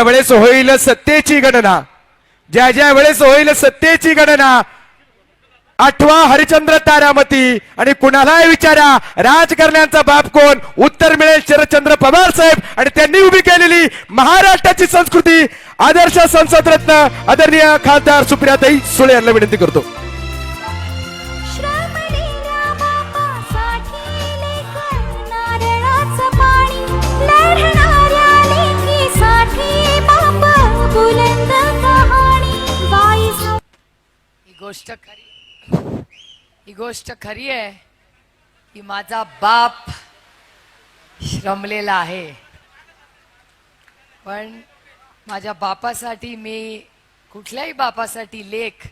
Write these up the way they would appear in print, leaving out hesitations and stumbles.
वेळेस होईल सत्तेची गणना, ज्या ज्या वेळेस होईल सत्तेची गणना, आठवा हरिश्चंद्र तारामती आणि कुणालाही विचारा राजकारण्यांचा बाप कोण, उत्तर मिळेल शरदचंद्र पवार साहेब आणि त्यांनी उभी केलेली महाराष्ट्राची संस्कृती आदर्श संसद रत्न आदरणीय खासदार सुप्रियाताई सुळे यांना विनंती करतो. ही गोष्ट खरी आहे की माझा बाप श्रमलेला आहे, पण माझ्या बापासाठी मी कुठल्याही बापासाठी लेक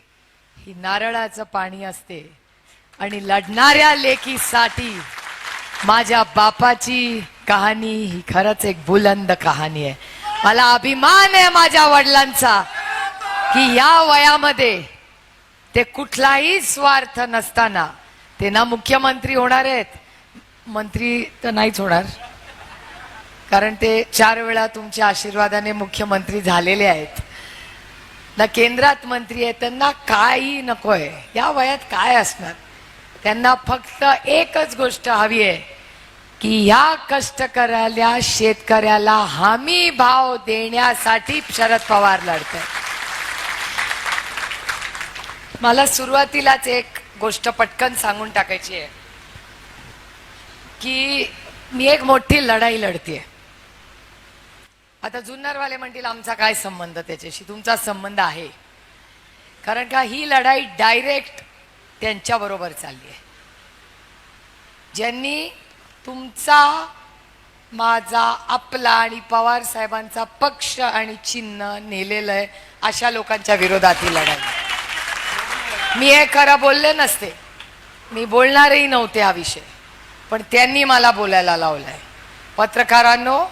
ही नारळाचं पाणी असते आणि लढणाऱ्या लेकीसाठी माझ्या बापाची कहाणी ही खरंच एक बुलंद कहाणी आहे. मला अभिमान आहे माझ्या वडिलांचा की या वयामध्ये ते कुठलाही स्वार्थ नसताना ते ना मुख्यमंत्री होणार आहेत, मंत्री तर नाहीच होणार कारण ते 4 वेळा तुमच्या आशीर्वादाने मुख्यमंत्री झालेले आहेत, ना केंद्रात मंत्री आहेत, त्यांना काही नकोय. या वयात काय असणार, त्यांना फक्त एकच गोष्ट हवी आहे की ह्या कष्टकऱ्याला शेतकऱ्याला हमी भाव देण्यासाठी शरद पवार लढतात. मला सुरुवातीलाच एक गोष्ट पटकन सांगून टाकायची आहे की मी एक मोठी लढाई लढतेय. आता जुन्नरवाले म्हणतील आमचा काय संबंध त्याच्याशी, तुमचा संबंध आहे, कारण का ही लढाई डायरेक्ट त्यांच्या बरोबर चालली आहे ज्यांनी तुमचा, माझा, आपला आणि पवार साहेबांचा पक्ष आणि चिन्ह नेलेलं आहे. अशा लोकांच्या विरोधात ही लढाई. मी हे खरं बोलले नसते, मी बोलणारही नव्हते हा विषय, पण त्यांनी मला बोलायला लावलाय. पत्रकारांनो,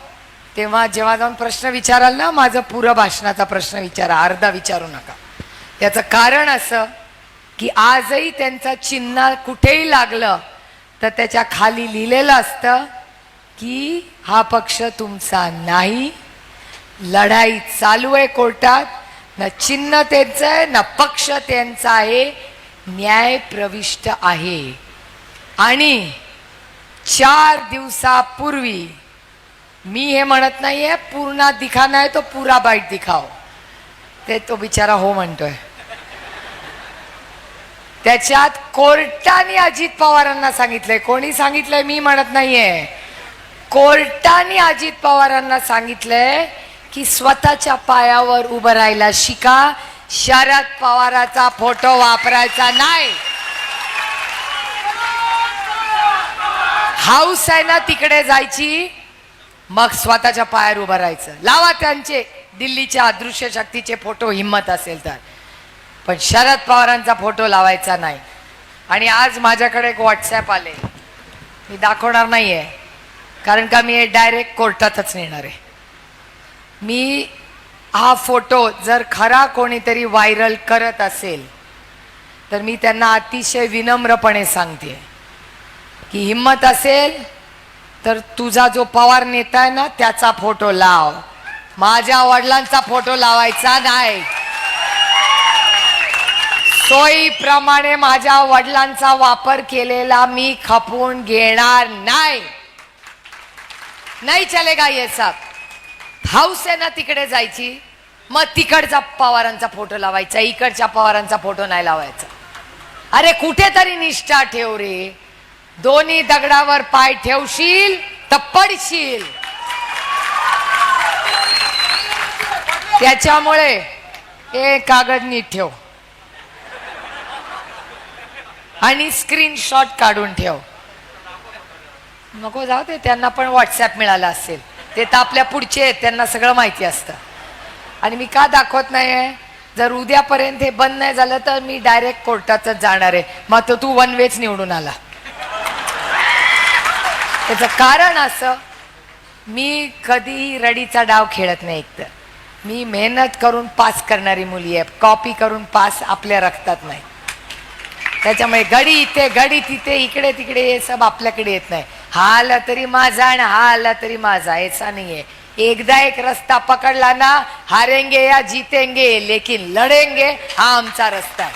तेव्हा जेव्हा जाऊन प्रश्न विचाराल ना, माझं पुरं भाषणाचा प्रश्न विचारा, अर्धा विचारू नका. याचं कारण असं की आजही त्यांचं चिन्ह कुठेही लागलं तर त्याच्या खाली लिहिलेलं असतं की हा पक्ष तुमचा नाही, लढाई चालू आहे कोर्टात, ना चिन्ह त्यांचं आहे ना पक्ष त्यांचा आहे, न्याय प्रविष्ट आहे. आणि 4 दिवसापूर्वी मी हे म्हणत नाहीये पूर्ण दिखाना है तो पूरा बाईट दिखाओ, ते तो बिचारा हो म्हणतोय. त्याच्यात कोर्टाने अजित पवारांना सांगितलंय, कोणी सांगितलंय मी म्हणत नाहीये, कोर्टाने अजित पवारांना सांगितलंय की स्वतःच्या पायावर उभं राहायला शिका, शरद पवाराचा फोटो वापरायचा नाही. हाऊस आहे ना तिकडे जायची, मग स्वतःच्या पायावर उभं राहायचं. लावा त्यांचे दिल्लीच्या अदृश्य शक्तीचे फोटो हिम्मत असेल तर, पण शरद पवारांचा फोटो लावायचा नाही. आणि आज माझ्याकडे एक व्हॉट्सॲप आले, मी दाखवणार नाहीये कारण का मी हे डायरेक्ट कोर्टातच नेणार आहे. मी हा फोटो जर खरा कोणीतरी व्हायरल करत असेल तर मी त्यांना अतिशय विनम्रपणे सांगते की हिम्मत असेल तर तुझा जो पवार नेता आहे ना त्याचा फोटो लाव, माझ्या वडिलांचा फोटो लावायचा नाही. सोयीप्रमाणे माझ्या वडिलांचा वापर केलेला मी खपवून घेणार नाही. नाही चलेगा ये सब. हाऊस आहे ना तिकडे जायची, मग तिकडचा पवारांचा फोटो लावायचा, इकडच्या पवारांचा फोटो नाही लावायचा. अरे कुठेतरी निष्ठा ठेव रे, दोन्ही दगडावर पाय ठेवशील तर पडशील. त्याच्यामुळे हे कागद नीट ठेव आणि स्क्रीनशॉट काढून ठेव. नको जाऊ दे, त्यांना पण व्हॉट्सॲप मिळाला असेल, ते तर आपल्या पुढचे आहेत, त्यांना सगळं माहिती असतं. आणि मी का दाखवत नाही, जर उद्यापर्यंत हे बंद नाही झालं तर मी डायरेक्ट कोर्टातच जाणार आहे. मग तो तू 1 वेच निवडून आला. त्याचं कारण असं, मी कधीही रडीचा डाव खेळत नाही. एकतर मी मेहनत करून पास करणारी मुली आहे, कॉपी करून पास आपल्या रक्तात नाही. त्याच्यामुळे गडी इथे गडी तिथे इकडे तिकडे हे सब आपल्याकडे येत नाही. हा आला तरी माझा आणि हा आला तरी माझा, याचा नाहीये. एकदा एक रस्ता पकडला ना, हारेंगे या जीतेंगे लेकिन लढेंगे, हा आमचा रस्ता आहे.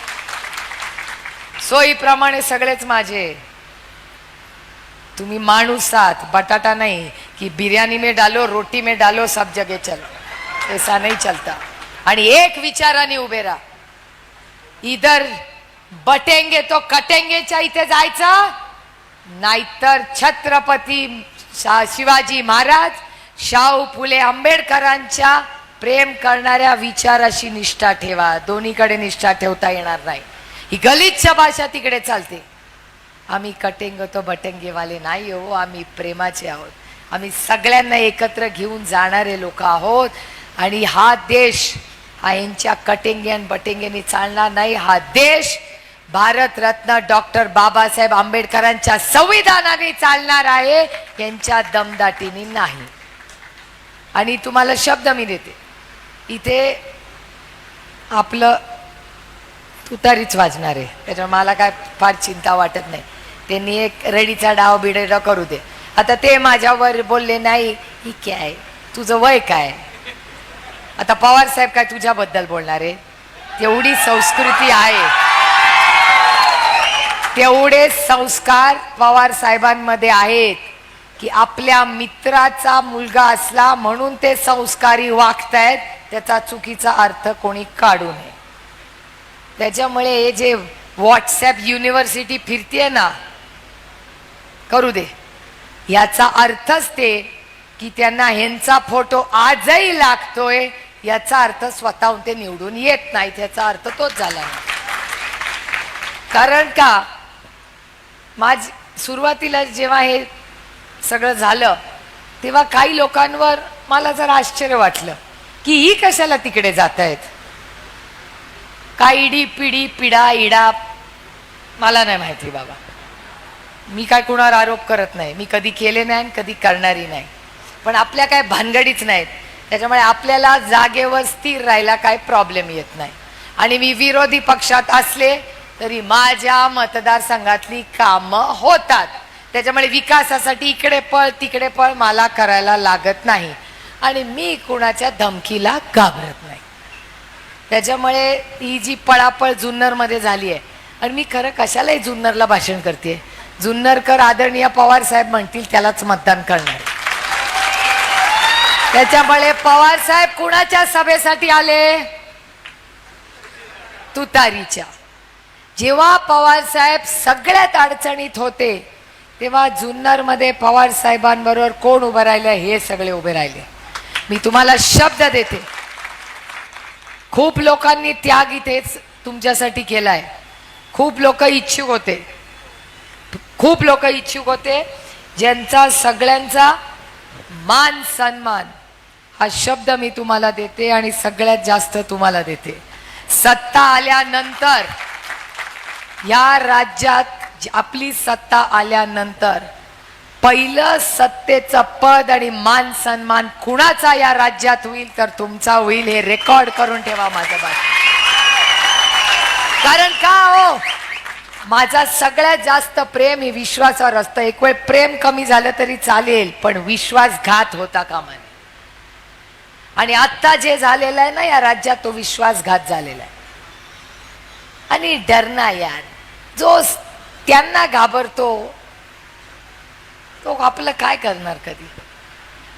सोयीप्रमाणे सगळेच माझे. तुम्ही माणूस आहात, बटाटा नहीं कि बिरयानी में डालो रोटी में डालो सब जगह चलो, ऐसा नहीं चलता. आणि एक विचाराने उभे राहा. इधर बटेंगे तो कटेंगेच्या इथे जायचं, नाहीतर छत्रपती शिवाजी महाराज, शाहू फुले आंबेडकरांच्या प्रेम करणाऱ्या विचाराशी निष्ठा ठेवा. दोन्हीकडे निष्ठा ठेवता येणार नाही. ही गलिच्छ भाषा तिकडे चालते. आम्ही कटेंगे तो बटेंगे वाले नाही हो, आम्ही प्रेमाचे आहोत. आम्ही सगळ्यांना एकत्र घेऊन जाणारे लोक आहोत. आणि हा देश हा यांच्या कटेंगे आणि बटेंगेने चालणार नाही. हा देश भारतरत्न डॉक्टर बाबासाहेब आंबेडकरांच्या संविधानाने चालणार आहे, यांच्या दमदाटीने नाही. आणि तुम्हाला शब्द मी देते, इथे आपलं तुतारीच वाजणार आहे, त्याच्यामुळे मला काय फार चिंता वाटत नाही. त्यांनी एक रेडीचा डाव बिडेडा करू दे. आता ते माझ्यावर बोलले नाही, ही काय तुझं वय काय. आता पवार साहेब काय तुझ्याबद्दल बोलणार आहे. तेवढी संस्कृती आहे, तेवढे संस्कार पवार साहेबांमध्ये आहेत की आपल्या मित्राचा मुलगा असला म्हणून ते संस्कारी वागतायत, त्याचा चुकीचा अर्थ कोणी काढू नये. त्याच्यामुळे हे जे व्हॉट्सॲप युनिव्हर्सिटी फिरतीये ना, करू दे. याचा अर्थच ते की त्यांना ह्यांचा फोटो आजही लागतोय, याचा अर्थ स्वतःहून ते निवडून येत नाही, त्याचा अर्थ तोच झाला नाही. कारण का सुरुवातीला जेव्हा हे सगळं झालं तेव्हा काही लोकांवर मला जरा आश्चर्य वाटलं की ही कशाला तिकडे जात आहेत. काय इडी पिढी पिढा इडा मला नाही माहिती बाबा. मी काय कुणावर आरोप करत नाही, मी कधी केले नाही आणि कधी करणारी नाही. पण आपल्या काय भानगडीच नाहीत, त्याच्यामुळे आपल्याला जागेवर स्थिर राहायला काय प्रॉब्लेम येत नाही. आणि मी विरोधी पक्षात असले तरी माझ्या मतदारसंघातली कामं होतात, त्याच्यामुळे विकासासाठी इकडे पळ तिकडे पळ मला करायला लागत नाही. आणि मी कुणाच्या धमकीला घाबरत नाही. त्याच्यामुळे ही जी पळापळ जुन्नरमध्ये झाली आहे, आणि मी खरं कशालाही जुन्नरला भाषण करते. जुन्नरकर आदरणीय पवार साहेब म्हणतील त्यालाच मतदान करणार. त्याच्यामुळे पवार साहेब कुणाच्या सभेसाठी आले, तुतारीच्या. जेव्हा पवार साहेब सगळ्यात अडचणीत होते तेव्हा जुन्नरमध्ये पवार साहेबांबरोबर कोण उभं राहिले, हे सगळे उभे राहिले. मी तुम्हाला शब्द देते, खूप लोकांनी त्याग इथेच तुमच्यासाठी केलाय. खूप लोक इच्छुक होते, खूप लोक इच्छुक होते, ज्यांचा सगळ्यांचा मान सन्मान हा शब्द मी तुम्हाला देते. आणि सगळ्यात जास्त तुम्हाला देते, सत्ता आल्यानंतर या राज्यात आपली सत्ता आल्यानंतर पहिलं सत्तेचं पद आणि मान सन्मान कुणाचा या राज्यात होईल तर तुमचा होईल. हे रेकॉर्ड करून ठेवा माझं बात. कारण का हो, माझा सगळ्यात जास्त प्रेम हे विश्वासावर असतं. एक वेळ प्रेम कमी झालं तरी चालेल, पण विश्वासघात होता कामा नये. आणि आता जे झालेलं आहे ना या राज्यात, तो विश्वासघात झालेला आहे. आणि डरना यार, जो त्यांना घाबरतो तो आपलं काय करणार कधी.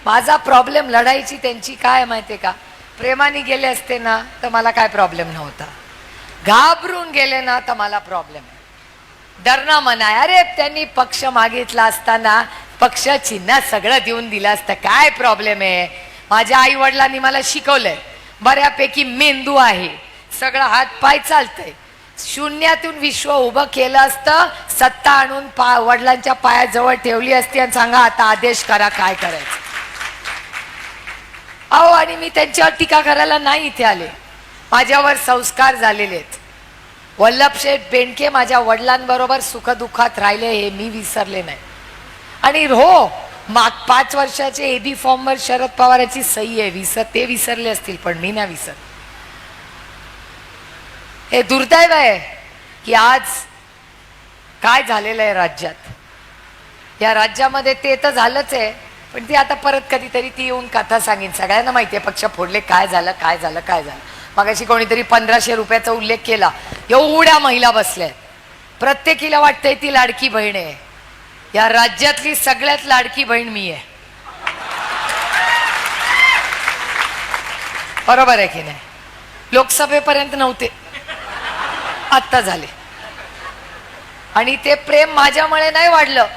माझा प्रॉब्लेम लढाईची त्यांची काय माहितीये का, प्रेमाने गेले असते ना तर मला काय प्रॉब्लेम नव्हता, घाबरून गेले ना तर मला प्रॉब्लेम आहे. डरणं मनाय. अरे त्यांनी पक्ष मागितला असताना पक्ष चिन्ह सगळं देऊन दिलं असतं, काय प्रॉब्लेम आहे. माझ्या आई वडिलांनी मला शिकवलंय, बऱ्यापैकी मेंदू आहे, सगळं हात पाय चालतंय. शून्यातून विश्व उभं केलं असतं, सत्ता आणून वडिलांच्या पायाजवळ ठेवली असती आणि सांगा आता आदेश करा काय करायचं. अहो, आणि मी त्यांच्यावर टीका करायला नाही इथे आले, माझ्यावर संस्कार झालेले आहेत. वल्लभशेठ बेंडके माझ्या वडिलांबरोबर सुखदुःखात राहिले हे मी विसरले नाही. आणि हो, 5 वर्षाचे एबी फॉर्मवर शरद पवारांची सही आहे, ते विसरले असतील पण मी नाही विसर. हे दुर्दैव आहे की आज काय झालेलं आहे राज्यात. या राज्यामध्ये ते तर झालंच आहे, पण ती आता परत कधीतरी ती येऊन कथा सांगेन. सगळ्यांना माहितीये पक्ष फोडले, काय झालं काय झालं काय झालं. मगाशी कोणीतरी 1500 रुपयाचा उल्लेख केला. एवढ्या महिला बसल्या, प्रत्येकीला वाटतंय ती लाडकी बहीण आहे. या राज्यातली सगळ्यात लाडकी बहीण मी आहे. बरोबर आहे की नाही? लोकसभेपर्यंत नव्हते, आत्ता झाले. आणि ते प्रेम माझ्यामुळे नाही वाढलं,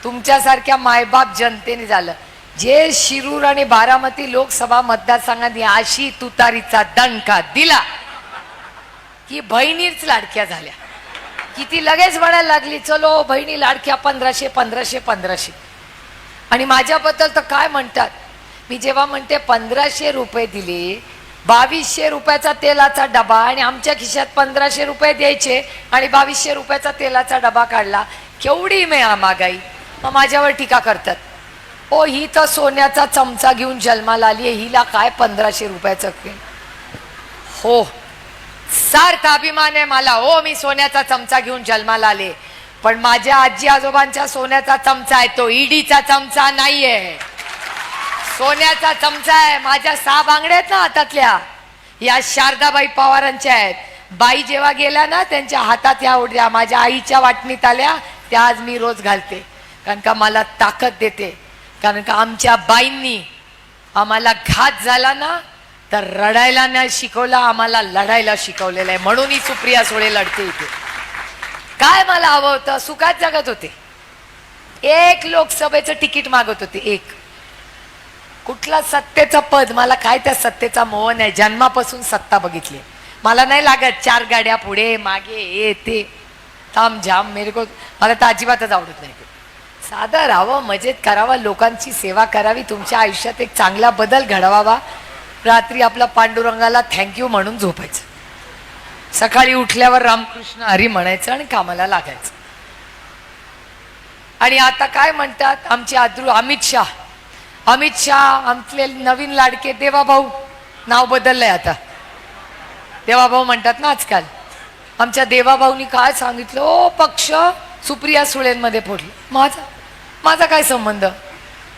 तुमच्यासारख्या मायबाप जनतेने झालं. जे शिरूर आणि बारामती लोकसभा मतदारसंघात अशी तुतारीचा दणका दिला की बहिणीच लाडक्या झाल्या, की ती लगेच म्हणायला लागली चलो बहिणी लाडक्या 1500 1500 1500. आणि माझ्याबद्दल तर काय म्हणतात, मी जेव्हा म्हणते 1500 रुपये दिले, 2200 रुपयाचा तेलाचा डबा आणि आमच्या खिशात 1500 रुपये द्यायचे आणि 2200 रुपयाचा तेलाचा डबा काढला, केवढी महागाई. मग माझ्यावर टीका करतात, ओ ही तर सोन्याचा चमचा घेऊन जन्माला आली आहे, हिला काय 1500 रुपयाचं. हो, सार्थ अभिमान आहे मला. हो, मी सोन्याचा चमचा घेऊन जन्माला आले, पण माझ्या आजी आजोबांच्या सोन्याचा चमचा आहे, तो ईडीचा चमचा नाहीये, सोन्याचा चमचा आहे. माझ्या 6 बांगड्या आहेत ना हातातल्या, या शारदाबाई पवारांच्या आहेत. बाई जेव्हा गेल्या ना, त्यांच्या हातात ह्या उडल्या माझ्या आईच्या वाटणीत आल्या, त्या आज मी रोज घालते, कारण का मला ताकद देते. कारण का आमच्या बाईंनी आम्हाला घात झाला ना तर रडायला नाही शिकवला, आम्हाला लढायला शिकवलेलं आहे. म्हणून ही सुप्रिया सुळे लढते इथे. काय मला हवं होतं, सुखात जगत होते. एक लोकसभेचं तिकीट मागत होते, एक. कुठला सत्तेचं पद, मला काय त्या सत्तेचा मोह नाही. जन्मापासून सत्ता बघितली, मला नाही लागत 4 गाड्या पुढे मागे येते ताम झाम. मेरे को मला तर अजिबातच आवडत नाही. साधं राहावं, मजेत करावं, लोकांची सेवा करावी, तुमच्या आयुष्यात एक चांगला बदल घडवावा. रात्री आपला पांडुरंगाला थँक्यू म्हणून झोपायचं, सकाळी उठल्यावर रामकृष्ण हरी म्हणायचं आणि कामाला लागायचं. आणि आता काय म्हणतात आमचे अमित शाह, आमचे नवीन लाडके देवाभाऊ, नाव बदललंय आता, देवाभाऊ म्हणतात ना आजकाल. आमच्या देवाभाऊनी काय सांगितलं, ओ पक्ष सुप्रिया सुळेंमध्ये फोडले. माझा काय संबंध?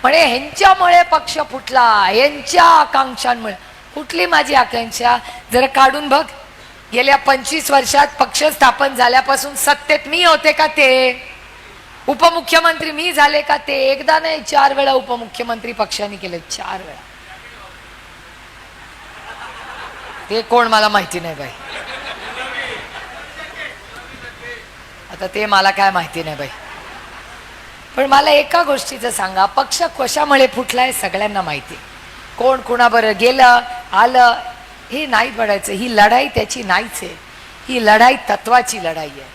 म्हणे ह्यांच्यामुळे पक्ष फुटला, यांच्या आकांक्षांमुळे. कुठली माझी आकांक्षा? जरा काढून बघ. गेल्या 25 वर्षात पक्ष स्थापन झाल्यापासून सत्तेत मी होते का ते? उपमुख्यमंत्री मी झाले का ते? एकदा नाही 4 वेळा उपमुख्यमंत्री पक्षाने केले, 4 वेळा. ते कोण मला माहिती नाही बाई, आता ते मला काय माहिती नाही बाई. पण मला एका गोष्टीचं सांगा, पक्ष कशामुळे फुटलाय सगळ्यांना माहिती. कोण कुणाबरोबर गेलं आलं हे नाही बघायचं. ही लढाई त्याची नाहीच आहे, ही लढाई तत्वाची लढाई आहे.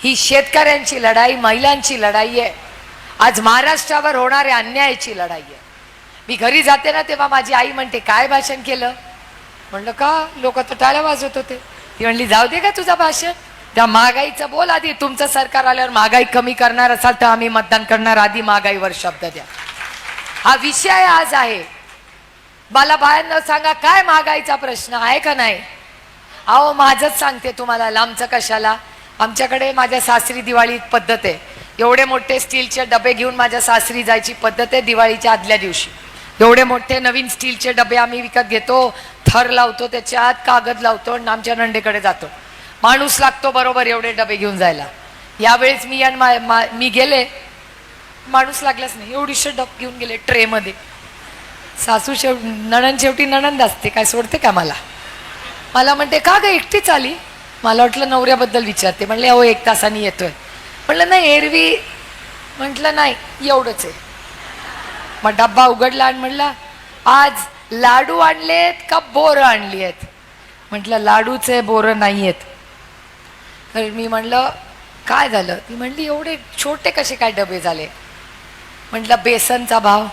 ही शेतकऱ्यांची लढाई, महिलांची लढाई आहे. आज महाराष्ट्रावर होणाऱ्या अन्यायाची लढाई आहे. मी घरी जाते ना तेव्हा माझी आई म्हणते काय भाषण केलं? म्हणलं का, लोक तर टाळ्या वाजवत होते. ती म्हणली जाऊ दे का तुझं भाषण, त्या महागाईचं बोल आधी. तुमचं सरकार आल्यावर महागाई कमी करणार असाल तर आम्ही मतदान करणार, आधी महागाईवर शब्द द्या. हा विषय आज आहे. मला बाहेर सांगा काय महागाईचा प्रश्न आहे का नाही? अहो माझंच सांगते तुम्हाला, लांबचं कशाला. आमच्याकडे माझ्या सासरी दिवाळी पद्धत आहे. एवढे मोठे स्टीलचे डबे घेऊन माझ्या सासरी जायची पद्धत आहे दिवाळीच्या आदल्या दिवशी. एवढे मोठे नवीन स्टीलचे डबे आम्ही विकत घेतो, थर लावतो, त्याच्यात कागद लावतो आणि आमच्या नंडेकडे जातो. माणूस लागतो बरोबर एवढे डबे घेऊन जायला. यावेळेस मी गेले, माणूस लागलाच नाही. एवढीशे डब घेऊन गेले ट्रेमध्ये. सासू शेवटी नणंद असते, काय सोडते का मला? मला म्हणते का ग एकटीच आली? मला वाटलं नवऱ्याबद्दल विचारते. म्हणले अहो 1 तासाने येतोय. म्हणलं नाही एरवी. म्हटलं नाही एवढंच आहे. मग डब्बा उघडला आणि म्हणला आज लाडू आणलेत का बोरं आणली आहेत? म्हटलं लाडूच आहे, बोरं नाही आहेत. तर मी म्हणलं काय झालं? ती म्हणली एवढे छोटे कसे काय डबे झाले? म्हटलं बेसनचा भाव,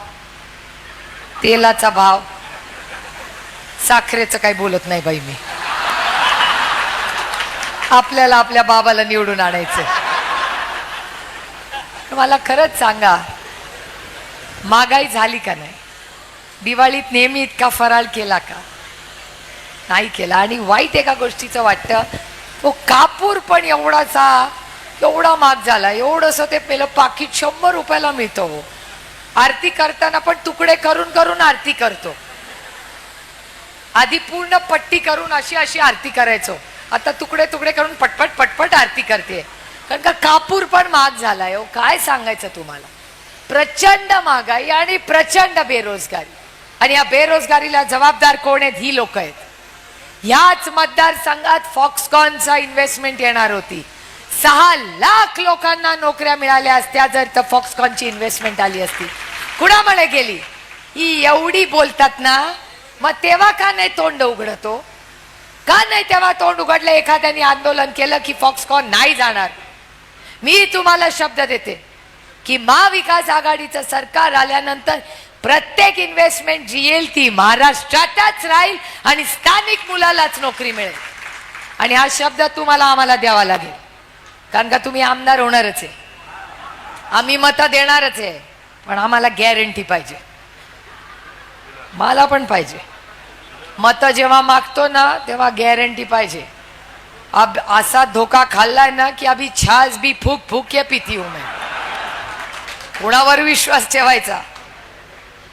तेलाचा भाव, साखरेचं काही बोलत नाही बाई मी. आपल्याला आपल्या बाबाला निवडून आणायचं. मला खरंच सांगा, महागाई झाली का नाही? दिवाळीत नेहमी इतका फराळ केला का? नाही केला. आणि वाईट एका गोष्टीचं वाटतं, तो कापूर पण एवढा महाग झाला. एवढंसं ते पहिलं पाकिट 100 रुपयाला मिळतो. आरती करताना पण तुकडे करून करून आरती करतो. आधी पूर्ण पट्टी करून अशी अशी आरती करायचो, आता तुकडे तुकडे करून पटपट पटपट आरती करते. कारण का कापूर पण महाग झालाय हो. काय सांगायचं तुम्हाला, प्रचंड महागाई आणि प्रचंड बेरोजगारी. आणि या बेरोजगारीला जबाबदार कोण आहेत? ही लोक आहेत. ह्याच मतदारसंघात फॉक्सकॉनचा इन्व्हेस्टमेंट येणार होती. 6 लाख लोकांना नोकऱ्या मिळाल्या असत्या जर तर फॉक्सकॉनची इन्व्हेस्टमेंट आली असती. कुणामुळे गेली? ही एवढी बोलतात ना, मग तेव्हा का नाही तोंड उघडतो? का नाही तेव्हा तोंड उघडलं? एखाद्याने आंदोलन केलं की फॉक्सकॉन नाही जाणार. मी तुम्हाला शब्द देते की महाविकास आघाडीचं सरकार आल्यानंतर प्रत्येक इन्व्हेस्टमेंट जी येईल ती महाराष्ट्रातच राहील आणि स्थानिक मुलालाच नोकरी मिळेल. आणि हा शब्द तुम्हाला आम्हाला द्यावा लागेल, कारण का तुम्ही आमदार होणारच आहे, आम्ही मतं देणारच आहे. पण आम्हाला गॅरंटी पाहिजे, मला पण पाहिजे. मतं जेव्हा मागतो ना तेव्हा गॅरंटी पाहिजे. अब असा धोका खाल्लाय ना की अभी छाछ भी फूक फूक के पीती हूं मैं. कोणावर विश्वास ठेवायचा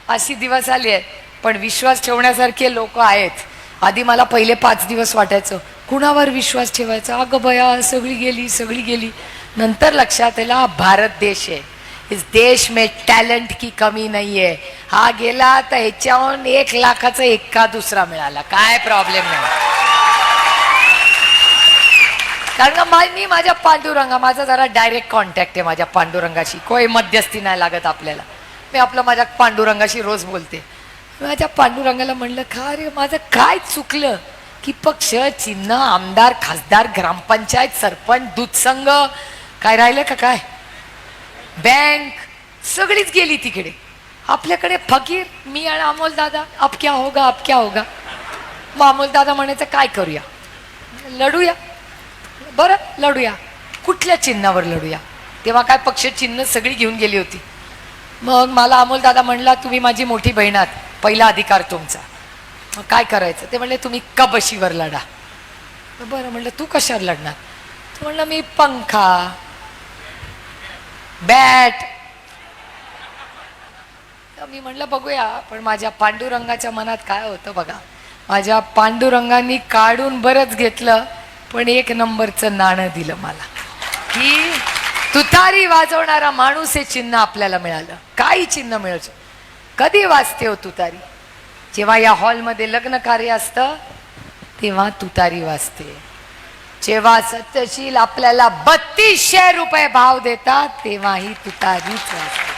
अशी दिवस आली आहेत. पण विश्वास ठेवण्यासारखे लोक आहेत. आधी मला पहिले 5 दिवस वाटायचं कुणावर विश्वास ठेवायचा, अगं बया सगळी गेली. नंतर लक्षात आलं हा भारत देश आहे. इस देश में टॅलेंट की कमी नाही आहे. हा गेला तर ह्याच्याहून 1 लाखाचा एका दुसरा मिळाला, काय प्रॉब्लेम नाही. कारण का मी माझ्या पांडुरंगा, माझा जरा डायरेक्ट कॉन्टॅक्ट आहे माझ्या पांडुरंगाशी, कोई मध्यस्थी नाही लागत आपल्याला. मी आपलं माझ्या पांडुरंगाशी रोज बोलते. माझ्या पांडुरंगाला म्हणलं का रे माझं काय चुकलं की पक्ष, चिन्ह, आमदार, खासदार, ग्रामपंचायत, सरपंच, दूध संघ काय राहिलं का? काय बँक सगळीच गेली तिकडे. आपल्याकडे फकीर मी आणि अमोल दादा. अब क्या होगा. मग अमोल दादा म्हणायचं काय करूया, लढूया. बरं लढूया, कुठल्या चिन्हावर लढूया? तेव्हा काय पक्ष चिन्ह सगळी घेऊन गेली होती. मग मला अमोल दादा म्हणला तुम्ही माझी मोठी बहीण आहात, पहिला अधिकार तुमचा. मग काय करायचं? ते म्हणले तुम्ही कबशीवर लढा. बरं म्हणलं तू कशावर लढणार? तू म्हणलं मी पंखा, बॅट. मी म्हणलं बघूया. पण माझ्या पांडुरंगाच्या मनात काय होतं बघा. माझ्या पांडुरंगांनी काढून बरंच घेतलं, पण 1 नंबरचं नाणं दिलं मला की तुतारी वाजवणारा माणूस हे चिन्ह आपल्याला मिळालं. काही चिन्ह मिळायचं. कधी वाजते हो तुतारी? जेव्हा या हॉलमध्ये लग्न कार्य असतं तेव्हा तुतारी वाजते. जेव्हा सत्यशील आपल्याला 3200 रुपये भाव देतात तेव्हाही तुतारीच वाजते.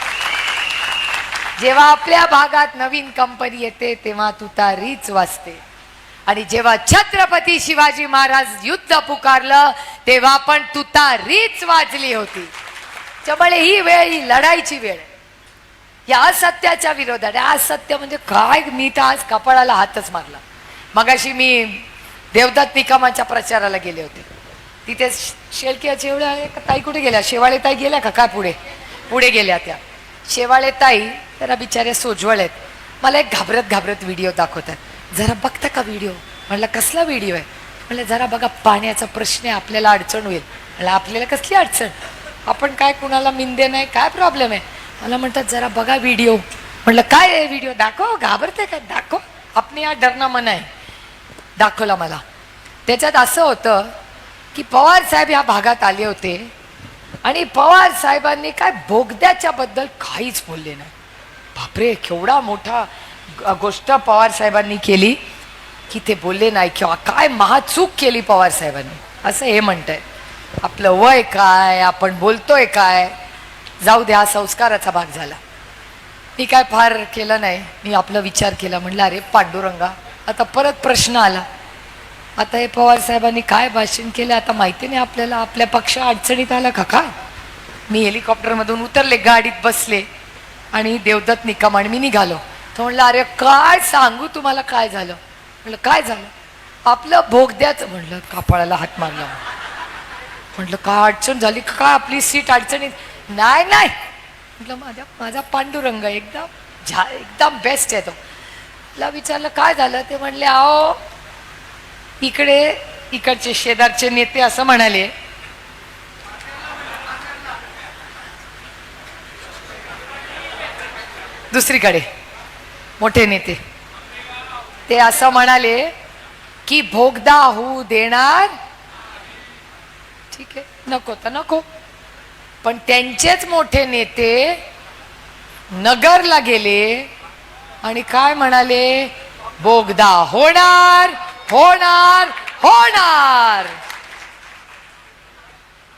जेव्हा आपल्या भागात नवीन कंपनी येते तेव्हा तुतारीच वाजते. आणि जेव्हा छत्रपती शिवाजी महाराज युद्ध पुकारलं तेव्हा पण तुतारीच वाजली होती. त्यामुळे ही वेळ ही लढाईची वेळ आहे. या असत्याच्या विरोधात. असत्य म्हणजे काय? मी तर आज कपाळाला हातच मारला. मगाशी मी देवदत्त निकमाच्या प्रचाराला गेले होते. तिथे शेळक्याचे एवढ्या ताई कुठे गेल्या? शेवाळे ताई गेल्या का काय? पुढे गेल्या त्या. शेवाळे ताई जरा बिचाऱ्या सोज्वळ आहेत. मला एक घाबरत व्हिडिओ दाखवतात. जरा बघता का व्हिडिओ? म्हणलं कसला व्हिडिओ आहे? म्हणलं जरा बघा पाण्याचा प्रश्न आहे, आपल्याला अडचण होईल. म्हणलं आपल्याला कसली अडचण? आपण काय कुणाला मिंदे नाही, काय प्रॉब्लेम आहे? मला म्हणतात जरा बघा व्हिडिओ. म्हणलं काय आहे व्हिडिओ? दाखव. घाबरते काय? दाखव. आपणे या डरना मन आहे. दाखवला मला. त्याच्यात असं होतं की पवार साहेब या भागात आले होते आणि पवार साहेबांनी काय बोगद्याच्या बद्दल काहीच बोलले नाही. बापरे, केवढा मोठा गोष्ट पवार साहेबांनी केली की ते बोलले नाही. किंवा काय महाचूक केली पवार साहेबांनी असं हे म्हणतंय. आपलं वय काय, आपण बोलतोय काय, जाऊ द्या, संस्काराचा भाग झाला. मी काय फार केलं नाही. मी आपला विचार केला. म्हणलं अरे पांडुरंगा, आता परत प्रश्न आला. आता हे पवार साहेबांनी काय भाषण केलं आता माहिती नाही आपल्याला. आपल्या पक्ष अडचणीत आला का काय? मी हेलिकॉप्टरमधून उतरले, गाडीत बसले आणि देवदत्त निकम आणि मी निघालो. तो म्हणलं अरे काय सांगू तुम्हाला काय झालं? म्हणलं काय झालं? आपलं भोगद्याचं. म्हणलं कपाळाला हात मारला. म्हटलं काय अडचण झाली काय? आपली सीट अडचणीत? नाही म्हटलं माझा पांडुरंग एकदम बेस्ट आहे तो. ला विचारलं काय झालं? ते म्हणले अहो इकडचे शेजारचे नेते असं म्हणाले दुसरीकडे मोठे नेते ते असं म्हणाले की भोगदा होऊ देणार, ठीक आहे नको तर नको, पण त्यांचेच मोठे नेते नगरला गेले आणि काय म्हणाले, बोगदा होणार होणार होणार.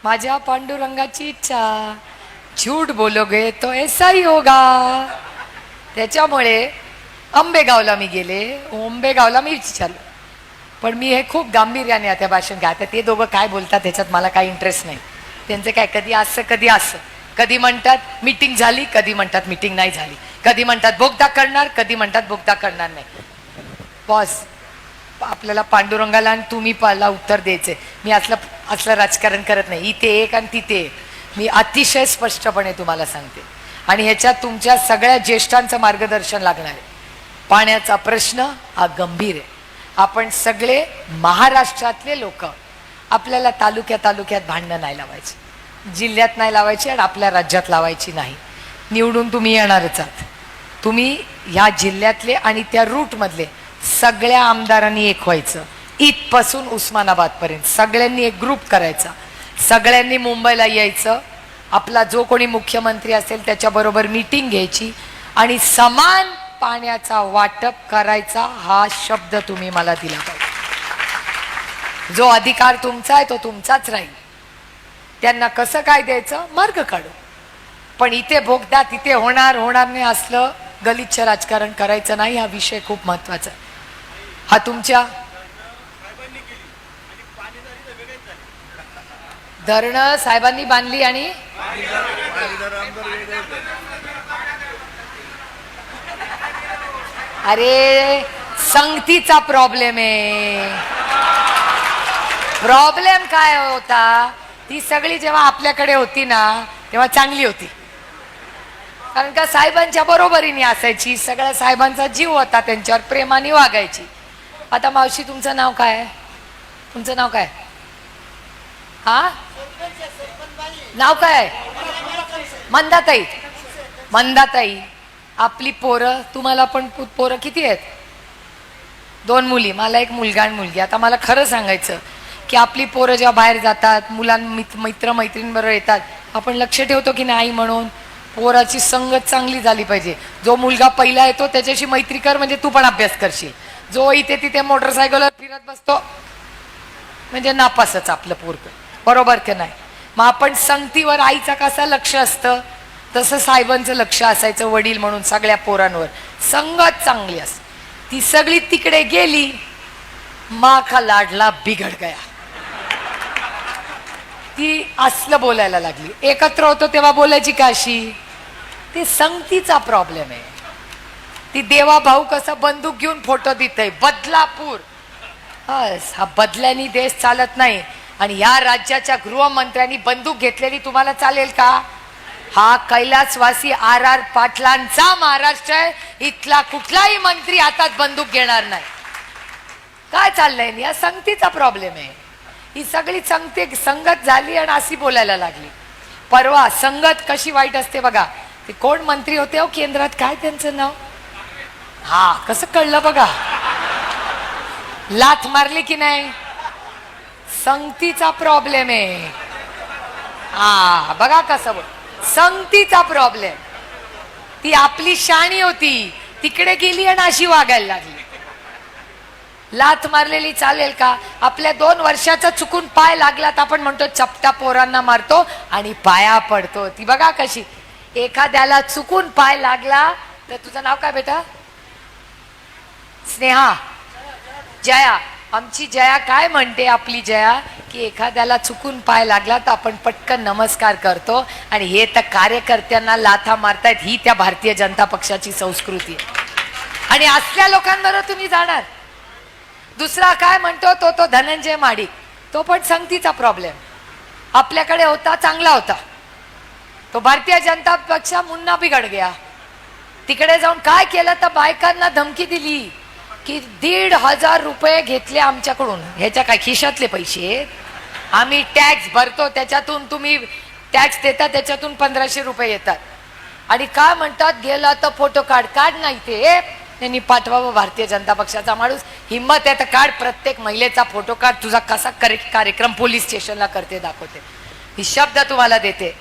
माझ्या पांडुरंगाची इच्छा, झूठ बोलोगे तो ऐसा ही होगा. त्याच्यामुळे आंबेगावला मी गेले, आंबेगावला मी विचारलं, पण मी हे खूप गांभीर्याने आता भाषण घ्या. आता ते दोघं काय बोलतात त्याच्यात मला काही इंटरेस्ट नाही. त्यांचं काय कधी असं कधी असं, कधी म्हणतात मीटिंग झाली, कधी म्हणतात मीटिंग नाही झाली, कधी म्हणतात बोगदा करणार, कधी म्हणतात बोगदा करणार नाही. बॉस आपल्याला पांडुरंगाला आणि तुम्ही पाला उत्तर द्यायचे. मी असलं राजकारण करत नाही. इथे एक आणि तिथे एक. मी अतिशय स्पष्टपणे तुम्हाला सांगते आणि ह्याच्यात तुमच्या सगळ्या ज्येष्ठांचं मार्गदर्शन लागणार आहे. पाण्याचा प्रश्न हा गंभीर आहे. आपण सगळे महाराष्ट्रातले लोक, आपल्याला तालुक्यात भांडणं नाही लावायची, जिल्ह्यात नाही लावायची आणि आपल्या राज्यात लावायची नाही. निवडून तुम्ही येणारच आहात. तुम्ही ह्या जिल्ह्यातले आणि त्या रूटमधले सगळ्या आमदारांनी एक व्हायचं. इथपासून उस्मानाबादपर्यंत सगळ्यांनी एक ग्रुप करायचा, सगळ्यांनी मुंबईला यायचं. आपला जो कोणी मुख्यमंत्री असेल त्याच्याबरोबर मीटिंग घ्यायची आणि समान पाण्याचा वाटप करायचा हा शब्द तुम्ही मला दिला पाहिजे. जो अधिकार तुमचा आहे तो तुमचाच राहील. त्यांना कसं काय द्यायचं मार्ग काढू, पण इथे भोगदा तिथे होणार नाही असलं गलिच्छ राजकारण करायचं नाही. हा विषय खूप महत्वाचा आहे. हा तुमच्या धरणं साहेबांनी बांधली आणि अरे संगतीचा प्रॉब्लेम आहे. प्रॉब्लेम काय होता, ती सगळी जेव्हा आपल्याकडे होती ना तेव्हा चांगली होती, कारण का साहेबांच्या बरोबरीने असायची, सगळ्या साहेबांचा जीव होता, त्यांच्यावर प्रेमाने वागायची. आता मावशी तुमचं नाव काय, तुमचं नाव काय, हा नाव काय, मंदाताई. मंदाताई आपली पोरं, तुम्हाला पण पोरं किती आहेत, 2 मुली, मला एक मुलगा आणि मुलगी. आता मला खरं सांगायचं की आपली पोरं जेव्हा बाहेर जातात, मित्र मैत्रिणींबरोबर येतात, आपण लक्ष ठेवतो की नाही म्हणून. पोराची संगत चांगली झाली पाहिजे. जो मुलगा पहिला येतो त्याच्याशी मैत्री कर, म्हणजे तू पण अभ्यास करशील. जो इथे तिथे मोटरसायकलवर फिरत बसतो म्हणजे नापासच आपलं पोरग, बरोबर की नाही. मग आपण संगतीवर आईचा कसा लक्ष असतं तसं साहेबांचं लक्ष असायचं वडील म्हणून सगळ्या पोरांवर. संगत चांगली असते. ती सगळी तिकडे गेली, माँ का लाडला बिघड गया. ती असलं बोलायला लागली. एकत्र होतो तेव्हा बोलायची काशी. ते संगतीचा प्रॉब्लेम आहे. ती देवा भाऊ कसा बंदूक घेऊन फोटो देतय, बदलापूर. हा बदल्यानी देश चालत नाही. आणि या राज्याच्या गृहमंत्र्यांनी बंदूक घेतलेली तुम्हाला चालेल का. हा कैलासवासी RR पाटलांचा महाराष्ट्र आहे. इथला कुठलाही मंत्री हातात बंदूक घेणार नाही. काय चाललंय, या संगतीचा प्रॉब्लेम आहे. ही सगळी संगत झाली आणि अशी बोलायला लागली. परवा संगत कशी वाईट असते बघा. ते कोण मंत्री होते हो केंद्रात, काय त्यांचं नाव, हा कसं कळलं बघा. लाथ मारली की नाही. संगतीचा प्रॉब्लेम आहे. हा बघा कसं बोल, संगतीचा प्रॉब्लेम. ती आपली शाणी होती, तिकडे गेली आणि अशी वागायला लागली. लाथ मारलेली चालेल का. आपल्या 2 वर्षाचा चुकून पाय लागला तर आपण म्हणतो चपटा पोरांना मारतो आणि पाया पडतो. ती बघा कशी. एखाद्याला चुकून पाय लागला तर, तुझं नाव काय बेटा, स्नेहा, जया. आमची जया काय म्हणते, आपली जया, की एखाद्याला चुकून पाय लागला तर आपण पटकन नमस्कार करतो. आणि हे तर कार्यकर्त्यांना लाथा मारतायत, ही त्या भारतीय जनता पक्षाची संस्कृती आहे. आणि असल्या लोकांबरोबर तुम्ही जाणार. दुसरा काय म्हणतो तो धनंजय माडिक, तो पण संगतीचा प्रॉब्लेम. आपल्याकडे होता, चांगला होता, तो भारतीय जनता पक्ष मुन्ना बिघड गया. तिकडे जाऊन काय केलं तर बायकांना धमकी दिली की 1,500 रुपये घेतले आमच्याकडून. ह्याच्या काय खिशातले पैसे, आम्ही टॅक्स भरतो त्याच्यातून, तुम्ही टॅक्स देता त्याच्यातून 1,500 रुपये येतात. आणि काय म्हणतात, गेला तर फोटो काढ नाही ते त्यांनी पाठवावं भारतीय जनता पक्षाचा माणूस. हिम्मत आहे तर काढ, प्रत्येक महिलेचा फोटो काढ, तुझा कसा कार्यक्रम पोलीस स्टेशनला करते दाखवते. ही शब्द तुम्हाला देते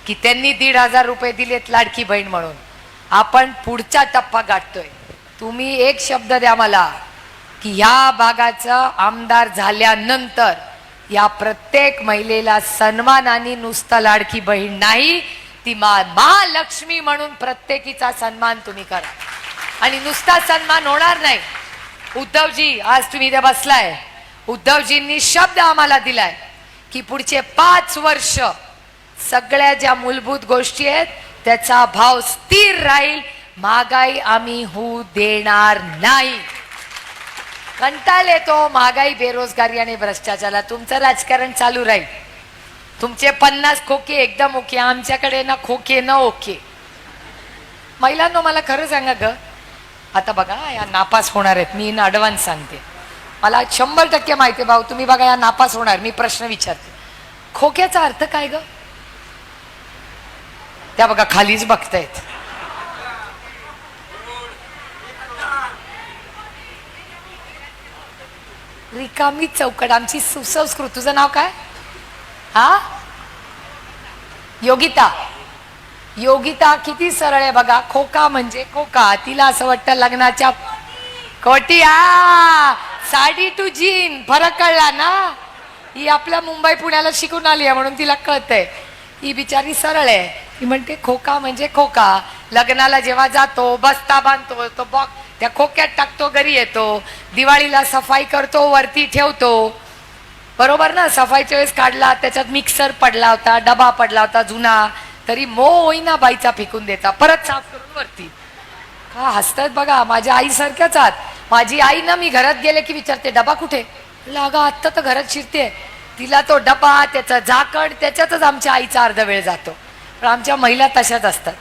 की त्यांनी 1,500 रुपये दिलेत लाडकी बहीण म्हणून. आपण पुढचा टप्पा गाठतोय. तुम्ही एक शब्द द्या मला की ह्या भागाचं आमदार झाल्यानंतर या प्रत्येक महिलेला सन्मानाने नुसतं लाडकी बहीण नाही, ती महालक्ष्मी म्हणून प्रत्येकीचा सन्मान तुम्ही करा. आणि नुसता सन्मान होणार नाही. उद्धवजी, आज तुम्ही इथे बसलाय, उद्धवजींनी शब्द आम्हाला दिलाय की पुढचे 5 वर्ष सगळ्या ज्या मूलभूत गोष्टी आहेत त्याचा भाव स्थिर राहील, महागाई आम्ही होऊ देणार नाही. कंटाळ येतो महागाई, बेरोजगारी आणि भ्रष्टाचाराला. तुमचं राजकारण चालू राहील. तुमचे 50 खोके एकदम ओके, आमच्याकडे ना खोके न ओके. महिलांनो, मला खरं सांगा ग, आता बघा या नापास होणार आहेत, मी इन ॲडव्हान्स सांगते. मला 100% माहिती आहे भाऊ, तुम्ही बघा या नापास होणार. मी प्रश्न विचारते, खोक्याचा अर्थ काय ग? त्या बघा खालीच बघतायत. रिकामी चौकट, आमची सुसंस्कृत. तुझं नाव काय? हा, योगिता. योगिता किती सरळ आहे बघा. खोका म्हणजे खोका. तिला असं वाटतं लग्नाच्या कोटी, साडी टू जीन, फरक कळला ना. ही आपल्या मुंबई पुण्याला शिकून आली आहे म्हणून तिला कळतंय. ही बिचारी सरळ आहे. ती म्हणते खोका म्हणजे खोका. लग्नाला जेव्हा जातो, बस्ता बांधतो, तो बॉक्स त्या खोक्यात टाकतो, घरी येतो. दिवाळीला सफाई करतो, वरती ठेवतो. बरोबर ना? सफाईच्या वेळेस काढला, त्याच्यात मिक्सर पडला होता, डबा पडला होता जुना, तरी मो होईना बाईचा फेकून देता, परत साफ करून वरती. का हसतात बघा, माझ्या आईसारख्याच आहात. माझी आई ना, मी घरात गेले की विचारते डबा कुठे. अगं आत्ता तर घरात शिरते. तिला तो डबा, त्याचं झाकण, त्याच्यातच आमच्या आईचा अर्धा वेळ जातो. पण आमच्या महिला तशाच असतात.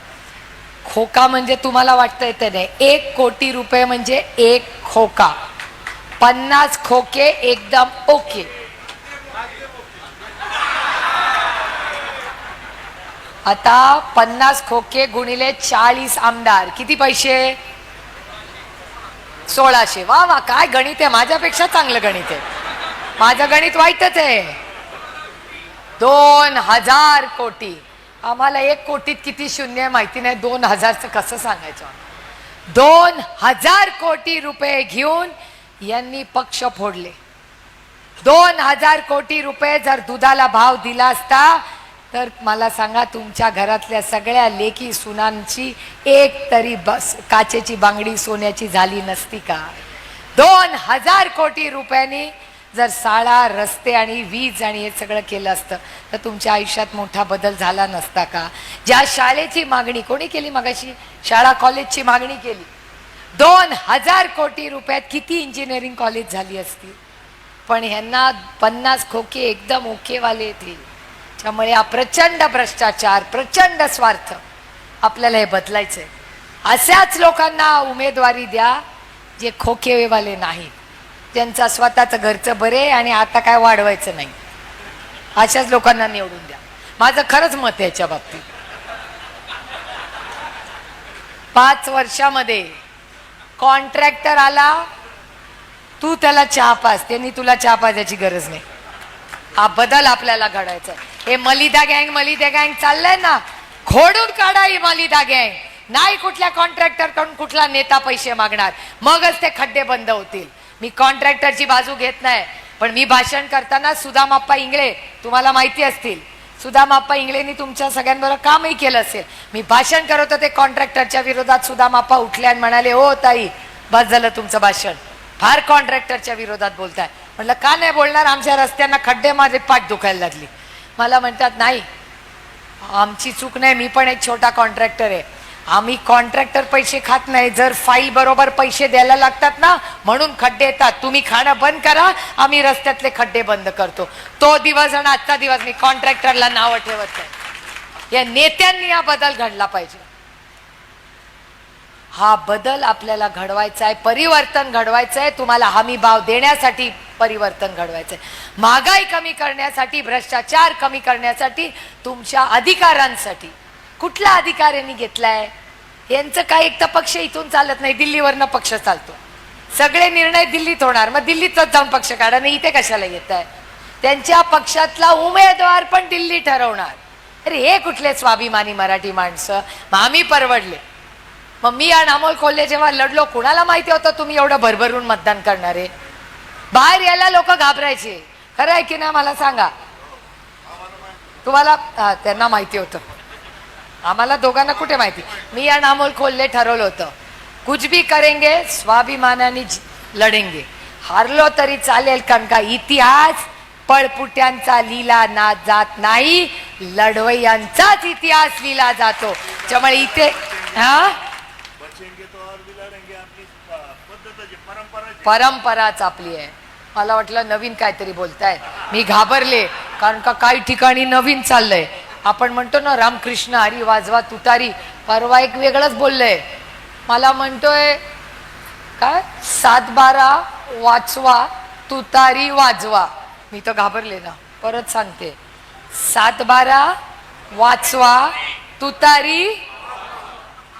खोका म्हणजे तुम्हाला वाटतंय ते नाही. 1 कोटी रुपये म्हणजे 1 खोका. 50 खोके एकदम ओके. आता 50 खोके गुणिले 40 आमदार, किती पैसे? 1600. वा वा, काय गणित आहे. माझ्यापेक्षा चांगलं गणित आहे. माझं गणित वाईटच आहे. 2000 कोटी. आम्हाला 1 कोटीत किती शून्य आहे माहिती नाही, 2000चं कसं सांगायचं. 2000 कोटी रुपये घेऊन यांनी पक्ष फोडले. 2000 कोटी रुपये जर दुधाला भाव दिला असता तर मला सांगा, तुमच्या घरातल्या सगळ्या लेकी सुनांची एक तरी बस काचेची बांगडी सोन्याची झाली नसती का? 2000 कोटी रुपयांनी जर शाळा, रस्ते आणि वीज आणि हे सगळं केलं असतं तर तुमच्या आयुष्यात मोठा बदल झाला नसता का? ज्या शाळेची मागणी कोणी केली मगाशी? शाळा कॉलेजची मागणी केली. 2000 कोटी रुपयात किती इंजिनिअरिंग कॉलेज झाली असती. पण ह्यांना 50 खोके एकदम ओकेवाले थे. त्यामुळे हा प्रचंड भ्रष्टाचार, प्रचंड स्वार्थ, आपल्याला हे बदलायचंय. अशाच लोकांना उमेदवारी द्या जे खोकेवाले नाहीत, ज्यांचा स्वतःचं घरचं बरे आणि आता काय वाढवायचं नाही. अशाच लोकांना निवडून द्या. माझं खरंच मत आहे याच्या बाबतीत. 5 वर्षामध्ये कॉन्ट्रॅक्टर आला, तू त्याला चहा पास, त्यांनी तुला चहा पाजायची गरज नाही. हा बदल आपल्याला घडायचा. हे मलिदा गँग चाललंय ना, खोडून काढा ही मलिदा गँग. नाही कुठल्या कॉन्ट्रॅक्टर कडून कुठला नेता पैसे मागणार, मगच ते खड्डे बंद होतील. मी कॉन्ट्रॅक्टरची बाजू घेत नाही, पण मी भाषण करताना सुदामाप्पा इंगळे तुम्हाला माहिती असतील. सुदामाप्पा इंगळेंनी तुमच्या सगळ्यांबरोबर कामही केलं असेल. मी भाषण करत होते कॉन्ट्रॅक्टरच्या विरोधात, सुदामाप्पा उठले आणि म्हणाले, हो ताई बस झालं तुमचं भाषण, फार कॉन्ट्रॅक्टरच्या विरोधात बोलताय. म्हटलं का नाही बोलणार, आमच्या रस्त्यांना खड्डे, माझे पाठ दुखायला लागली. मला म्हणतात नाही आमची चूक नाही, मी पण एक छोटा कॉन्ट्रॅक्टर आहे. आम्ही कॉन्ट्रॅक्टर पैसे खात नाही, जर फाईल बरोबर पैसे द्यायला लागतात ना म्हणून खड्डे येतात. तुम्ही खाणं बंद करा, आम्ही रस्त्यातले खड्डे बंद करतो. तो दिवस आणि आजचा दिवस मी कॉन्ट्रॅक्टरला नावं ठेवत नाही. या नेत्यांनी हा बदल घडला पाहिजे. हा बदल आपल्याला घडवायचा आहे, परिवर्तन घडवायचं आहे. तुम्हाला हमी भाव देण्यासाठी परिवर्तन घडवायचं आहे, महागाई कमी करण्यासाठी, भ्रष्टाचार कमी करण्यासाठी, तुमच्या अधिकारांसाठी. कुठला अधिकार यांनी घेतलाय? यांचं काय एक तर पक्ष इथून चालत नाही, दिल्लीवरनं पक्ष चालतो, सगळे निर्णय दिल्लीत होणार, मग दिल्लीतच जाऊन पक्ष काढा, नाही इथे कशाला येत आहे? त्यांच्या पक्षातला उमेदवार पण दिल्ली ठरवणार. अरे हे कुठले स्वाभिमानी मराठी माणसं? मग आम्ही परवडले. मग मी आणि अमोल कोल्हे जेव्हा लढलो, कुणाला माहिती होतं तुम्ही एवढं भरभरून मतदान करणारे? बाहेर यायला लोक घाबरायचे. खरं आहे की नाही मला सांगा? तुम्हाला त्यांना माहिती होतं, आम्हाला दोघांना कुठे माहिती? मी आणि अमोल कोल्हे ठरवलं होतं, कुछ भी करेंगे स्वाभिमानाने लढेंगे, हारलो तरी चालेल, कारण का इतिहास पळपुट्यांचा लिहिला ना जात नाही, लढवय्यांचाच इतिहास लिहिला जातो. त्यामुळे इथे परंपराच आपली आहे. मला वाटलं नवीन काहीतरी बोलताय, मी घाबरले, कारण का काही ठिकाणी नवीन चाललंय. आपण म्हणतो ना रामकृष्ण हरी वाजवा तुतारी, परवा एक वेगळंच बोललंय. मला म्हणतोय काय 7-12 वाचवा तुतारी वाजवा. मी तर घाबरले ना, परत सांगते 7-12 वाचवा तुतारी.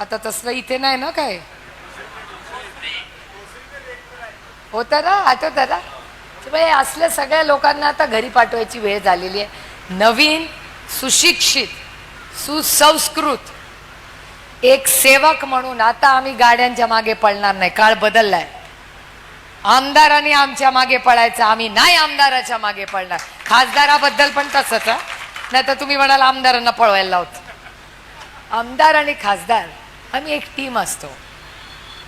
आता तसलं इथे नाही ना काय होत ना, आठवत ना? असल्या सगळ्या लोकांना आता घरी पाठवायची वेळ झालेली आहे. नवीन सुशिक्षित सुसंस्कृत एक सेवक म्हणून आता आम्ही गाड्यांच्या मागे पळणार नाही. काळ बदललाय. आमदारांनी आमच्या मागे पळायचं, आम्ही नाही आमदाराच्या मागे पळणार. खासदाराबद्दल पण तसंच, नाही तर तुम्ही म्हणाल आमदारांना पळवायला लावतो. आमदार आणि खासदार आम्ही एक टीम असतो,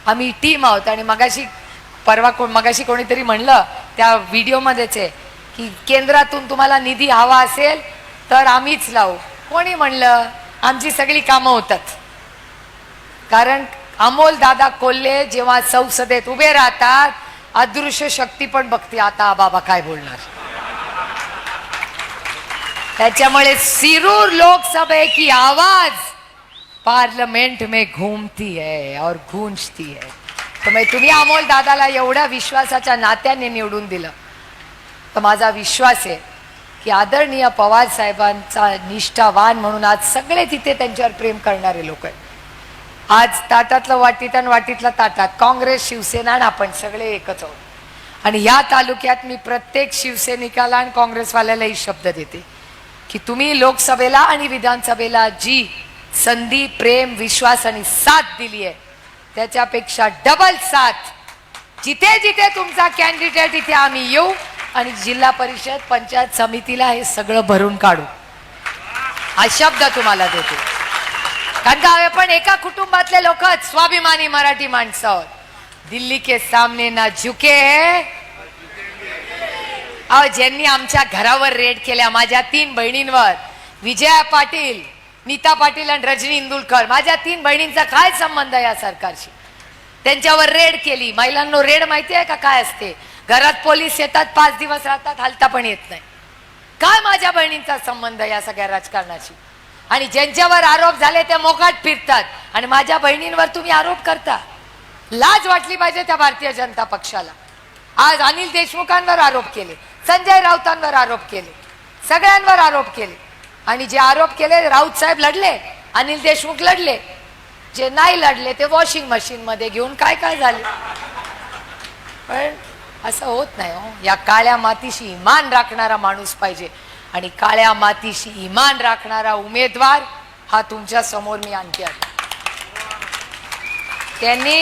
आम्ही टीम आहोत. आणि मगाशी कोणीतरी म्हणलं त्या व्हिडिओमध्येच आहे की केंद्रातून तुम्हाला निधी हवा असेल तर आम्हीच लावू. कोणी म्हणलं? आमची सगळी कामं होतात. कारण अमोल दादा कोल्हे जेव्हा संसदेत उभे राहतात, अदृश्य शक्ती पण बघते आता बाबा काय बोलणार. त्याच्यामुळे शिरूर लोकसभा की आवाज पार्लियामेंट में घूमती है और गूंजती है. तर तुम्ही अमोल दादाला एवढ्या विश्वासाच्या नात्याने निवडून दिलं, तर माझा विश्वास आहे की आदरणीय पवार साहेबांचा निष्ठावान म्हणून आज सगळे तिथे त्यांच्यावर प्रेम करणारे लोक आहेत. आज ताटातलं वाटीत आणि वाटीतलं ताटात, काँग्रेस शिवसेना आणि आपण सगळे एकच आहोत. आणि या तालुक्यात मी प्रत्येक शिवसैनिकाला आणि काँग्रेसवाल्यालाही शब्द देते की तुम्ही लोकसभेला आणि विधानसभेला जी संधी, प्रेम, विश्वास आणि साथ दिली आहे, त्याच्यापेक्षा डबल साथ जिथे जिथे तुमचा कॅन्डिडेट तिथे आम्ही येऊ आणि जिल्हा परिषद पंचायत समितीला हे सगळं भरून काढू, हा शब्द तुम्हाला देते. कारण का आपण एका कुटुंबातले लोक, स्वाभिमानी मराठी माणसं आहोत. दिल्ली के सामने ना झुके. अहो, ज्यांनी आमच्या घरावर रेड केल्या, माझ्या 3 बहिणींवर, विजया पाटील, नीता पाटील आणि रजनी इंदुलकर, माझ्या 3 बहिणींचा काय संबंध या सरकारशी? त्यांच्यावर रेड केली. महिलांनो, रेड माहिती आहे का काय असते? घरात पोलीस येतात, 5 दिवस राहतात, हलता पण येत नाही. काय माझ्या बहिणींचा संबंध या सगळ्या राजकारणाशी? आणि ज्यांच्यावर आरोप झाले ते मोकाट फिरतात आणि माझ्या बहिणींवर तुम्ही आरोप करता. लाज वाटली पाहिजे त्या भारतीय जनता पक्षाला. आज अनिल देशमुखांवर आरोप केले, संजय राऊतांवर आरोप केले, सगळ्यांवर आरोप केले. आणि जे आरोप केले, राऊत साहेब लढले, अनिल देशमुख लढले. जे नाही लढले ते वॉशिंग मशीन मध्ये घेऊन काय काय झाले. पण असं होत नाही हो. या काळ्या मातीशी इमान राखणारा माणूस पाहिजे आणि काळ्या मातीशी इमान राखणारा उमेदवार हा तुमच्या समोर मी आणते आहे. त्यांनी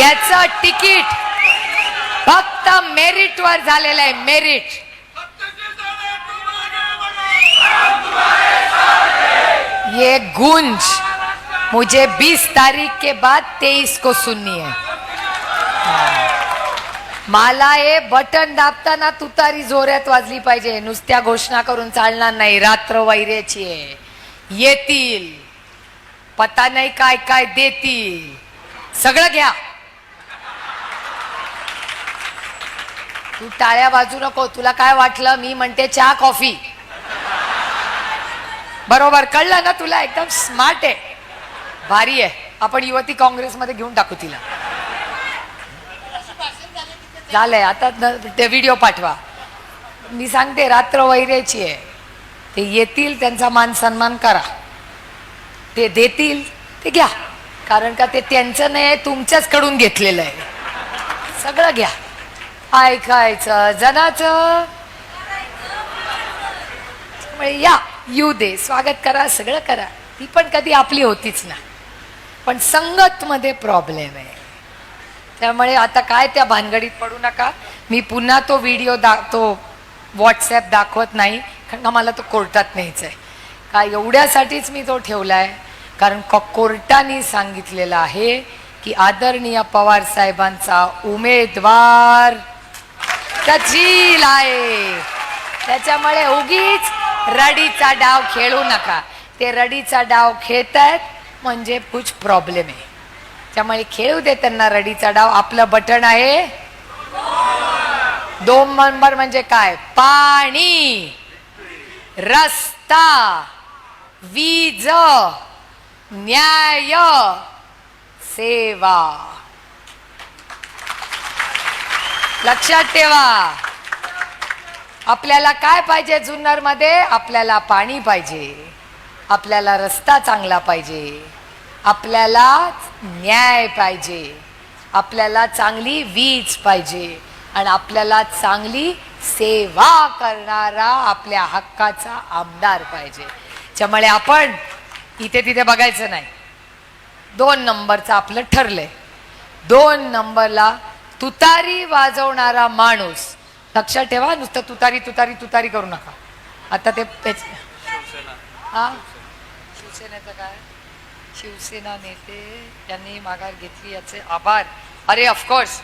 याचं तिकीट फक्त मेरिट वर झालेलं आहे. मेरिट. ये गूंज मुझे 20 तारीख के बाद 23 को सुननी है. मला हे बटन दाबताना तुतारी जोरात वाजली पाहिजे. नुसत्या घोषणा करून चालणार नाही. रात्र वैऱ्याची आहे. येतील, पता नाही काय काय देतील, सगळं घ्या. तू टाळ्या बाजू नको. तुला काय वाटलं मी म्हणते चहा कॉफी? बरोबर कळलं ना तुला? एकदम स्मार्ट आहे, भारी आहे. आपण युवती काँग्रेसमध्ये घेऊन टाकू तिला. झालंय आता ते व्हिडिओ पाठवा. मी सांगते रात्र वैऱ्याची आहे. ते येतील, त्यांचा मान सन्मान करा. ते देतील ते घ्या, कारण का ते त्यांचं नाही, तुमच्याच कडून घेतलेलं आहे. सगळं घ्या, ऐकायचं जनाचं. त्यामुळे या, येऊ दे, स्वागत करा, सगळं करा. ती पण कधी आपली होतीच ना, पण संगत मध्ये प्रॉब्लेम आहे. त्यामुळे आता काय त्या भानगडीत पडू नका. मी पुन्हा तो व्हिडिओ तो व्हॉट्सॲप दाखवत नाही, कारण का मला तो कोर्टात न्यायचा आहे. का एवढ्यासाठीच मी तो ठेवलाय, कारण कोर्टाने सांगितलेलं आहे की आदरणीय पवार साहेबांचा उमेदवार कचील आहे. त्याच्यामुळे उगीच रडीचा डाव खेळू नका. ते रडीचा डाव खेळतायत म्हणजे कुछ प्रॉब्लेम आहे. त्यामुळे खेळू दे त्यांना रडीचा डाव. आपलं बटन आहे 2 नंबर म्हणजे काय? पाणी, रस्ता, वीज, न्याय, सेवा. लक्षात ठेवा. आपल्याला काय पाहिजे जुन्नर मध्ये? आपल्याला पाणी पाहिजे, आपल्याला रस्ता चांगला पाहिजे, आपल्याला न्याय पाहिजे, आपल्याला चांगली वीज पाहिजे, आणि आपल्याला चांगली सेवा करणारा आपल्या हक्काचा आमदार पाहिजे. त्यामुळे आपण इथे तिथे बघायचं नाही. 2 नंबरचं आपलं ठरलंय. 2 नंबरला तुतारी वाजवणारा माणूस. लक्षात ठेवा, नुसतं तुतारी तुतारी तुतारी करू नका. आता ते हा शिवसेनेचं काय? शिवसेना नेते यांनी माघार घेतली, याचे आभार. अरे ऑफकोर्स,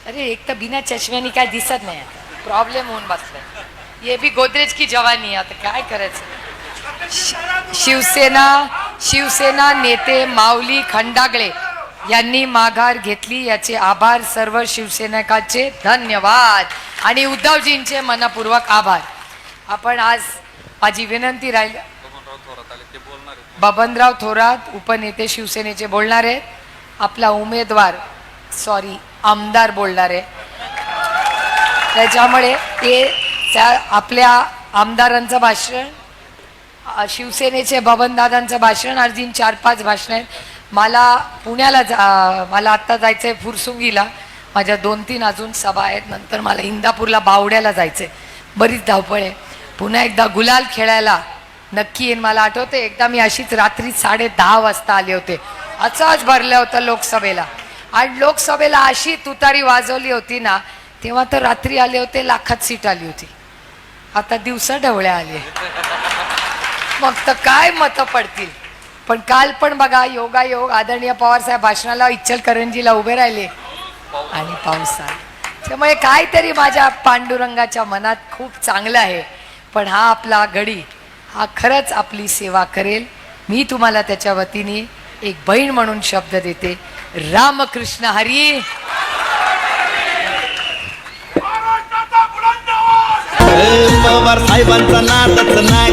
अरे एक तर बिना चष्म्यानी काय दिसत नाही, प्रॉब्लेम होऊन बसलाय. ये भी गोदरेज की जवानी. आता काय करायचं? शिवसेना नेते माऊली खंडागळे यांनी माघार घेतली, याचे आभार. सर्व शिवसैनिकांचे धन्यवाद आणि उद्धवजींचे मनपूर्वक आभार. आपण आज माझी विनंती राहील, बबनराव थोरात उपनेते शिवसेनेचे बोलणार आहेत. आपला उमेदवार आमदार बोलणार आहे. त्याच्यामुळे आपल्या आमदारांचं भाषण, शिवसेनेचे बबनदादांचं भाषण, अर्जुन 4-5 भाषण आहेत. मला मला आत्ता जायचं आहे फुरसुंगीला. माझ्या 2-3 अजून सभा आहेत. नंतर मला इंदापूरला बावड्याला जायचं आहे. बरीच धावपळ आहे. पुन्हा एकदा गुलाल खेळायला नक्की येईन. मला आठवतं एकदा मी अशीच रात्री 10:30 वाजता आले होते. असंच भरलं होतं लोकसभेला, आणि लोकसभेला अशी तुतारी वाजवली होती ना, तेव्हा तर रात्री आले होते, लाखात सीट आली होती. आता दिवसा ढवळ्या आले, मग तर काय मतं पडतील. पण काल पण बघा, योगायोग आदरणीय पवार साहेब भाषणाला इचलकरंजीला उभे राहिले आणि पाऊस आला. त्यामुळे काहीतरी माझ्या पांडुरंगाच्या मनात खूप चांगलं आहे. पण हा आपला गडी हा खरंच आपली सेवा करेल. मी तुम्हाला त्याच्या वतीने एक बहीण म्हणून शब्द देते. रामकृष्ण हरी. पवार साहेबांचा नादच नाही.